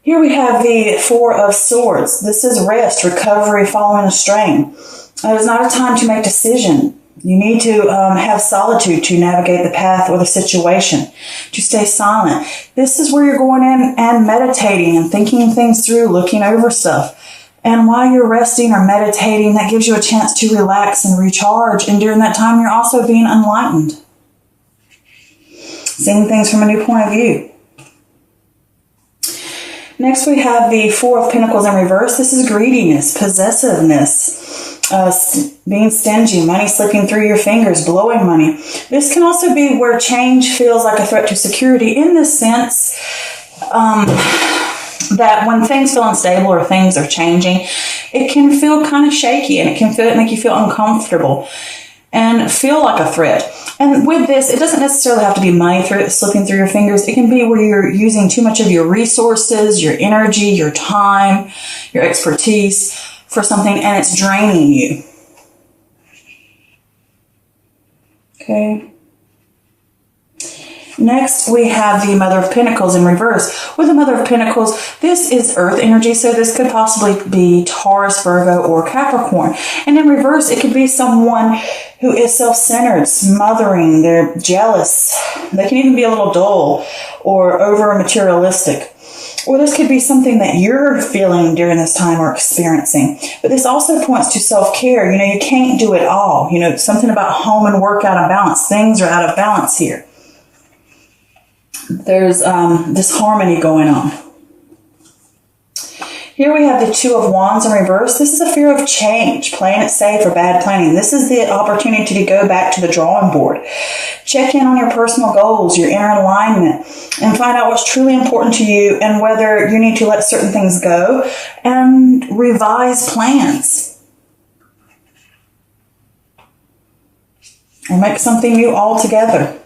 Here we have the Four of Swords. This is rest, recovery, following a strain. It is not a time to make decision. You need to have solitude to navigate the path or the situation, to stay silent. This is where you're going in and meditating and thinking things through, looking over stuff. And while you're resting or meditating, that gives you a chance to relax and recharge. And during that time, you're also being enlightened, seeing things from a new point of view. Next, we have the Four of Pentacles in reverse. This is greediness, possessiveness, being stingy, money slipping through your fingers, blowing money. This can also be where change feels like a threat to security, in the sense that when things feel unstable or things are changing, it can feel kind of shaky, and it can make you feel uncomfortable and feel like a threat. And with this, it doesn't necessarily have to be money slipping through your fingers. It can be where you're using too much of your resources, your energy, your time, your expertise for something, and it's draining you. Okay. Next, we have the Mother of Pentacles in reverse. With the Mother of Pentacles, this is earth energy, so this could possibly be Taurus, Virgo, or Capricorn. And in reverse, it could be someone who is self-centered, smothering, they're jealous. They can even be a little dull or over-materialistic. Or this could be something that you're feeling during this time or experiencing. But this also points to self-care. You can't do it all. Something about home and work out of balance. Things are out of balance here. There's this harmony going on. Here we have the Two of Wands in reverse. This is a fear of change, playing it safe or bad planning. This is the opportunity to go back to the drawing board. Check in on your personal goals, your inner alignment, and find out what's truly important to you and whether you need to let certain things go and revise plans. Or make something new altogether.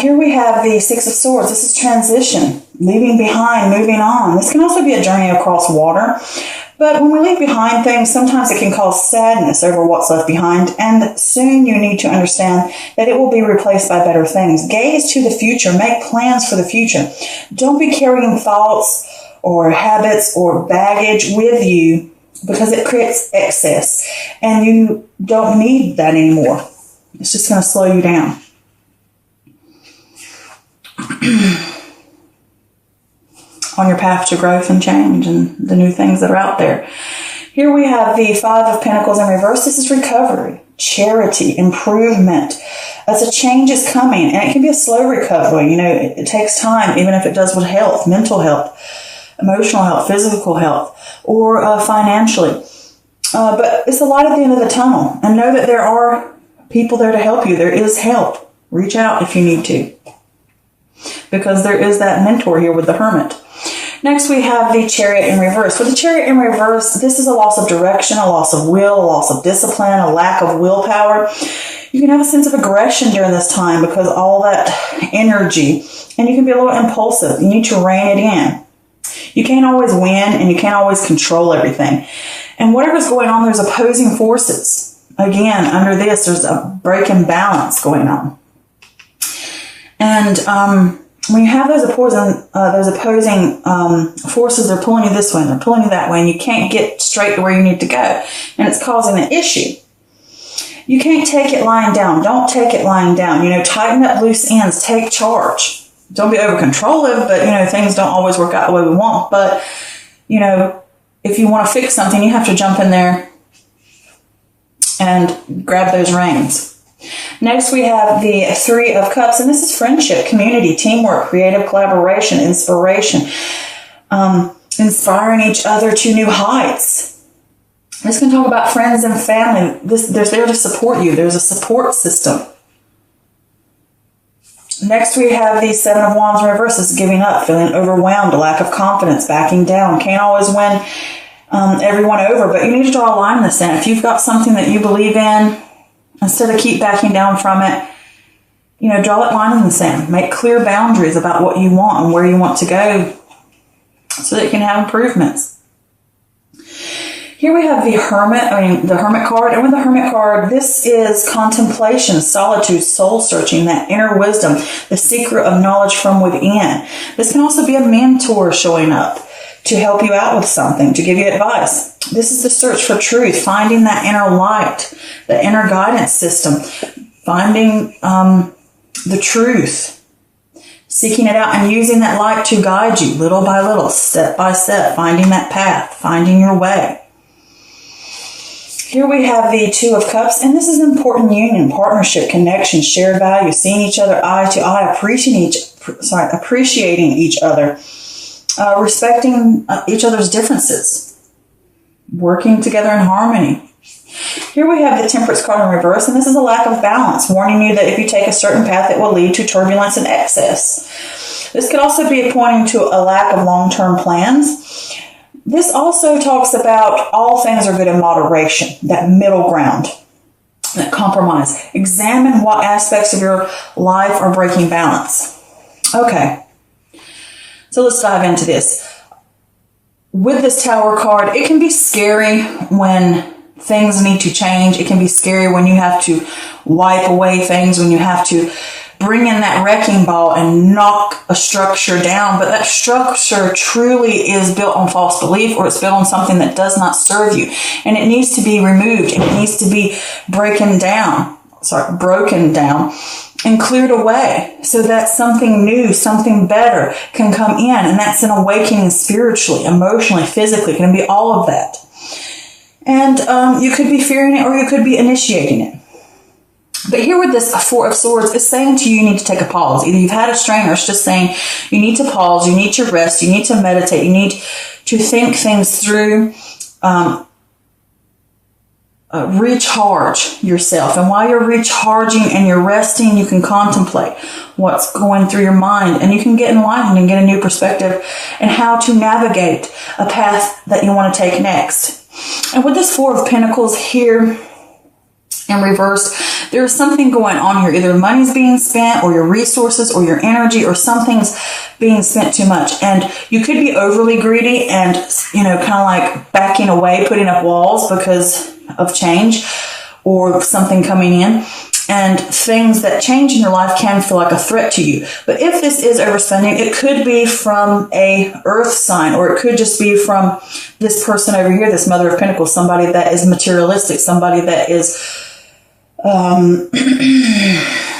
Here we have the Six of Swords. This is transition, leaving behind, moving on. This can also be a journey across water. But when we leave behind things, sometimes it can cause sadness over what's left behind. And soon you need to understand that it will be replaced by better things. Gaze to the future. Make plans for the future. Don't be carrying thoughts or habits or baggage with you, because it creates excess. And you don't need that anymore. It's just going to slow you down. On your path to growth and change and the new things that are out there. Here we have the Five of Pentacles in reverse. This is recovery, charity, improvement. As a change is coming, and it can be a slow recovery. It takes time, even if it does with health, mental health, emotional health, physical health, or financially. But it's a light at the end of the tunnel. And know that there are people there to help you. There is help. Reach out if you need to, because there is that mentor here with the Hermit. Next, we have the Chariot in reverse. With the Chariot in reverse, this is a loss of direction, a loss of will, a loss of discipline, a lack of willpower. You can have a sense of aggression during this time because all that energy, and you can be a little impulsive. You need to rein it in. You can't always win, and you can't always control everything. And whatever's going on, there's opposing forces. Again, under this, there's a break in balance going on. And when you have those opposing forces, they're pulling you this way and they're pulling you that way, and you can't get straight to where you need to go, and it's causing an issue. You can't take it lying down. Don't take it lying down. Tighten up loose ends. Take charge. Don't be over controlling, but things don't always work out the way we want. But if you want to fix something, you have to jump in there and grab those reins. Next, we have the Three of Cups, and this is friendship, community, teamwork, creative collaboration, inspiration, inspiring each other to new heights. This can talk about friends and family. They're there to support you. There's a support system. Next, we have the Seven of Wands in reverse. This is giving up, feeling overwhelmed, a lack of confidence, backing down. Can't always win everyone over, but you need to draw a line in the sand. If you've got something that you believe in, instead of keep backing down from it, draw that line in the sand. Make clear boundaries about what you want and where you want to go so that you can have improvements. Here we have the Hermit card. And with the Hermit card, this is contemplation, solitude, soul searching, that inner wisdom, the secret of knowledge from within. This can also be a mentor showing up to help you out with something, to give you advice. This is the search for truth, finding that inner light, the inner guidance system, finding the truth, seeking it out and using that light to guide you little by little, step by step, finding that path, finding your way. Here we have the Two of Cups, and this is important union, partnership, connection, shared value, seeing each other eye to eye, appreciating each other, respecting each other's differences, working together in harmony. Here we have the Temperance card in reverse, and this is a lack of balance, warning you that if you take a certain path, it will lead to turbulence and excess. This could also be pointing to a lack of long-term plans. This also talks about all things are good in moderation, that middle ground, that compromise. Examine what aspects of your life are breaking balance. Okay, so let's dive into this. With this Tower card, it can be scary when things need to change. It can be scary when you have to wipe away things, when you have to bring in that wrecking ball and knock a structure down. But that structure truly is built on false belief, or it's built on something that does not serve you. And it needs to be removed. And it needs to be broken down and cleared away so that something new, something better can come in. And that's an awakening spiritually, emotionally, physically. It can be all of that. And you could be fearing it, or you could be initiating it. But here with this Four of Swords, it's saying to you, you need to take a pause. Either you've had a strain, or it's just saying you need to pause, you need to rest, you need to meditate, you need to think things through, recharge yourself. And while you're recharging and you're resting, you can contemplate what's going through your mind, and you can get enlightened and get a new perspective and how to navigate a path that you want to take next. And with this Four of Pentacles here in reverse, there's something going on here. Either money's being spent, or your resources, or your energy, or something's being spent too much. And you could be overly greedy and, kind of like backing away, putting up walls because of change or something coming in. And things that change in your life can feel like a threat to you. But if this is overspending, it could be from a earth sign, or it could just be from this person over here, this Mother of Pentacles, somebody that is materialistic, somebody that is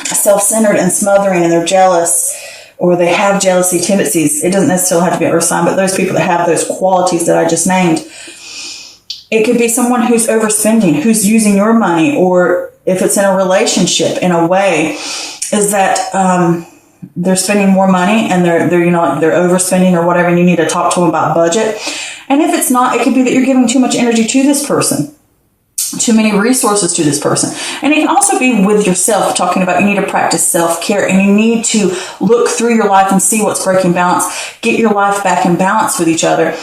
self-centered and smothering, and they're jealous, or they have jealousy tendencies. It doesn't necessarily have to be an earth sign, but those people that have those qualities that I just named. It could be someone who's overspending, who's using your money, or if it's in a relationship, in a way, is that they're spending more money and they're overspending or whatever, and you need to talk to them about budget. And if it's not, it could be that you're giving too much energy to this person, too many resources to this person. And it can also be with yourself, talking about you need to practice self-care, and you need to look through your life and see what's breaking balance, get your life back in balance with each other.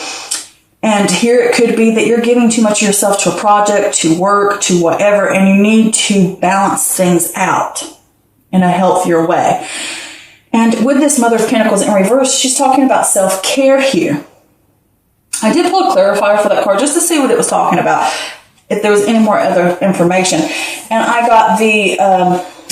And here it could be that you're giving too much of yourself to a project, to work, to whatever, and you need to balance things out in a healthier way. And with this Mother of Pentacles in reverse, she's talking about self-care here. I did pull a clarifier for that card just to see what it was talking about, if there was any more other information. And I got the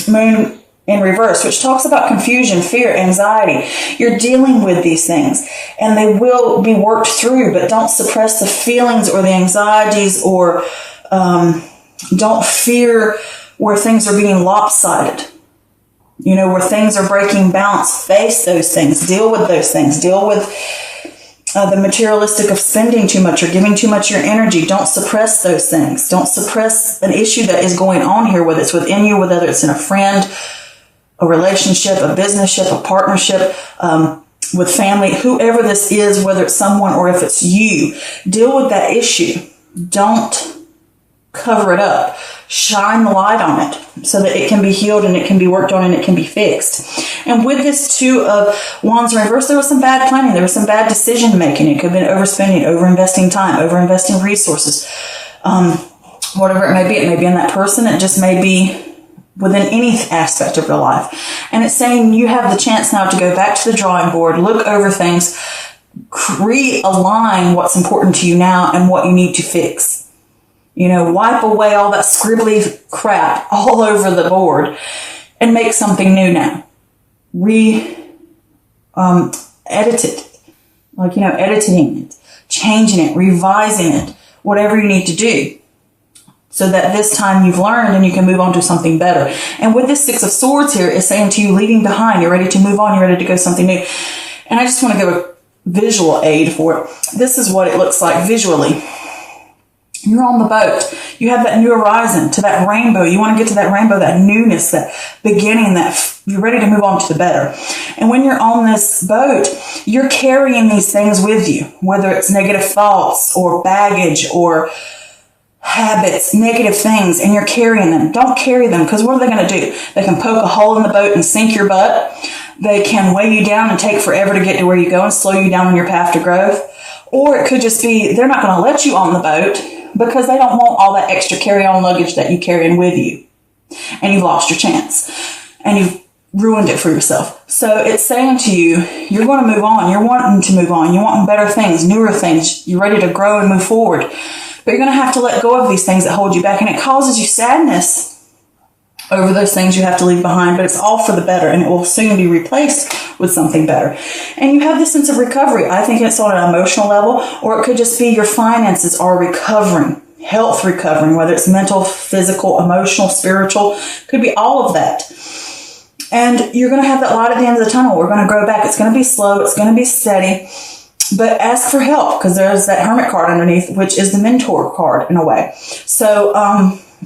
Moon in reverse, which talks about confusion, fear, anxiety. You're dealing with these things, and they will be worked through, but don't suppress the feelings or the anxieties, or don't fear where things are being lopsided. Where things are breaking balance. Face those things. Deal with those things. Deal with the materialistic of spending too much or giving too much of your energy. Don't suppress those things. Don't suppress an issue that is going on here, whether it's within you, whether it's in a friend, a relationship, a businessship, a partnership, with family, whoever this is, whether it's someone or if it's you. Deal with that issue. Don't cover it up. Shine the light on it so that it can be healed and it can be worked on and it can be fixed. And with this Two of Wands in reverse, there was some bad planning. There was some bad decision making. It could have been overspending, overinvesting time, overinvesting resources. Whatever it may be. It may be in that person. It just may be within any aspect of your life. And it's saying you have the chance now to go back to the drawing board, look over things, realign what's important to you now and what you need to fix. Wipe away all that scribbly crap all over the board and make something new now. Edit it. Editing it, changing it, revising it, whatever you need to do, so that this time you've learned and you can move on to something better. And with this Six of Swords here, it's saying to you, leaving behind, you're ready to move on, you're ready to go something new. And I just want to give a visual aid for it. This is what it looks like visually. You're on the boat. You have that new horizon to that rainbow. You want to get to that rainbow, that newness, that beginning, that you're ready to move on to the better. And when you're on this boat, you're carrying these things with you, whether it's negative thoughts or baggage or habits, negative things, and you're carrying them. Don't carry them, because what are they going to do? They can poke a hole in the boat and sink your butt. They can weigh you down and take forever to get to where you go and slow you down on your path to growth. Or it could just be they're not going to let you on the boat because they don't want all that extra carry-on luggage that you carry in with you. And you've lost your chance. And you've ruined it for yourself. So it's saying to you, you're going to move on. You're wanting to move on. You're wanting better things, newer things. You're ready to grow and move forward. But you're going to have to let go of these things that hold you back. And it causes you sadness over those things you have to leave behind. But it's all for the better. And it will soon be replaced with something better. And you have this sense of recovery. I think it's on an emotional level. Or it could just be your finances are recovering. Health recovering. Whether it's mental, physical, emotional, spiritual. Could be all of that. And you're going to have that light at the end of the tunnel. We're going to grow back. It's going to be slow. It's going to be steady. But ask for help, because there's that Hermit card underneath, which is the mentor card in a way. So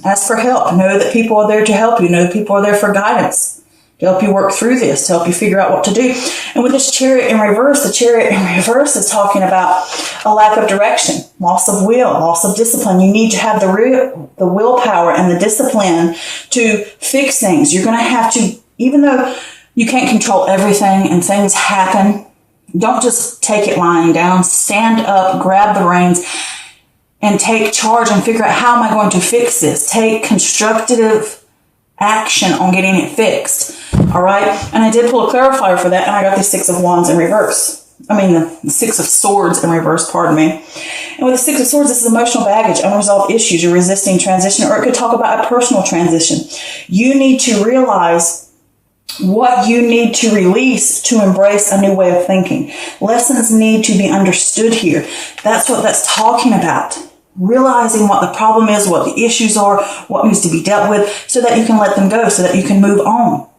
ask for help. Know that people are there to help you. Know that people are there for guidance, to help you work through this, to help you figure out what to do. And with this Chariot in reverse, the Chariot in reverse is talking about a lack of direction, loss of will, loss of discipline. You need to have the willpower and the discipline to fix things. You're going to have to, even though you can't control everything and things happen, don't just take it lying down. Stand up, grab the reins, and take charge and figure out, how am I going to fix this? Take constructive action on getting it fixed. All right? And I did pull a clarifier for that, and I got the Six of Wands in reverse. The Six of Swords in reverse, pardon me. And with the Six of Swords, this is emotional baggage, unresolved issues, you're resisting transition, or it could talk about a personal transition. You need to realize what you need to release to embrace a new way of thinking. Lessons need to be understood here. That's what that's talking about. Realizing what the problem is, what the issues are, what needs to be dealt with, so that you can let them go, so that you can move on.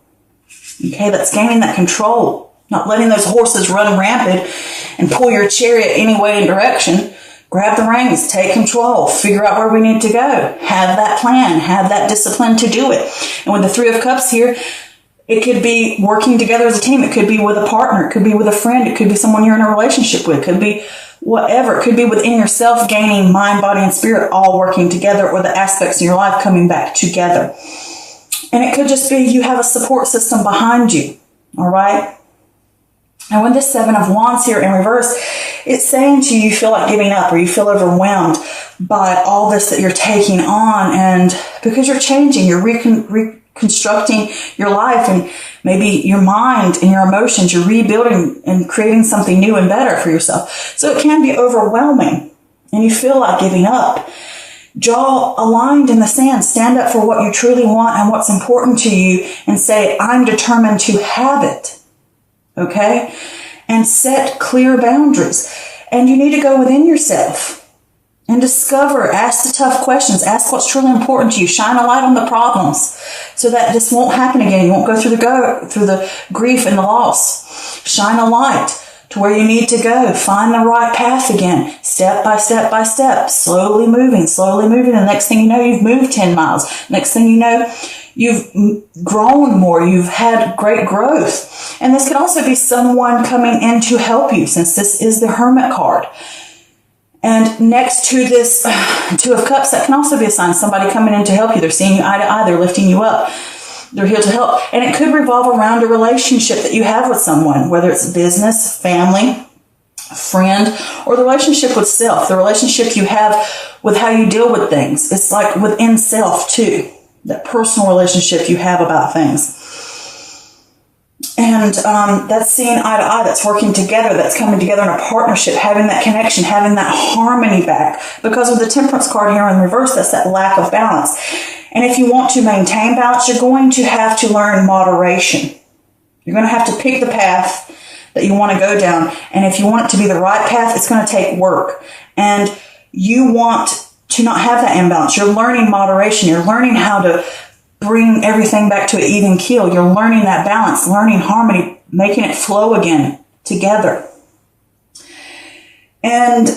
Okay, that's gaining that control. Not letting those horses run rampant and pull your chariot any way and direction. Grab the reins, take control, figure out where we need to go. Have that plan, have that discipline to do it. And with the Three of Cups here, it could be working together as a team. It could be with a partner. It could be with a friend. It could be someone you're in a relationship with. It could be whatever. It could be within yourself, gaining mind, body, and spirit all working together, or the aspects in your life coming back together. And it could just be you have a support system behind you. All right? And with this Seven of Wands here in reverse, it's saying to you, you feel like giving up, or you feel overwhelmed by all this that you're taking on. And because you're changing, you're reconstructing your life and maybe your mind and your emotions, you're rebuilding and creating something new and better for yourself. So it can be overwhelming and you feel like giving up. Draw a line in the sand. Stand up for what you truly want and what's important to you and say, I'm determined to have it. Okay? And set clear boundaries. And you need to go within yourself and discover, ask the tough questions, ask what's truly important to you, shine a light on the problems so that this won't happen again. You won't go through the grief and the loss. Shine a light to where you need to go. Find the right path again, step by step by step, slowly moving. And the next thing you know, you've moved 10 miles. Next thing you know, you've grown more. You've had great growth. And this could also be someone coming in to help you, since this is the Hermit card. And next to this Two of Cups, that can also be a sign of somebody coming in to help you. They're seeing you eye to eye. They're lifting you up. They're here to help. And it could revolve around a relationship that you have with someone, whether it's business, family, friend, or the relationship with self, the relationship you have with how you deal with things. It's like within self too, that personal relationship you have about things. And that's seeing eye to eye, that's working together, that's coming together in a partnership, having that connection, having that harmony back. Because with the Temperance card here in reverse, that's that lack of balance. And if you want to maintain balance, you're going to have to learn moderation. You're going to have to pick the path that you want to go down. And if you want it to be the right path, it's going to take work. And you want to not have that imbalance. You're learning moderation. You're learning how to bring everything back to an even keel. You're learning that balance, learning harmony, making it flow again together. And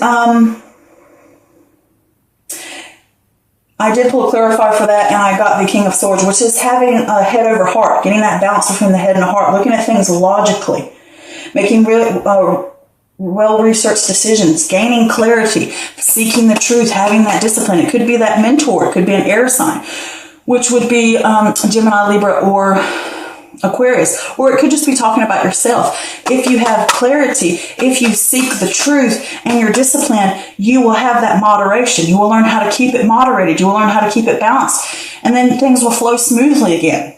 I did pull a clarifier for that, and I got the King of Swords, which is having a head over heart, getting that balance between the head and the heart, looking at things logically, making really well-researched decisions, gaining clarity, seeking the truth, having that discipline. It could be that mentor. It could be an air sign, which would be Gemini, Libra, or Aquarius. Or it could just be talking about yourself. If you have clarity, if you seek the truth and you're disciplined, you will have that moderation. You will learn how to keep it moderated. You will learn how to keep it balanced. And then things will flow smoothly again.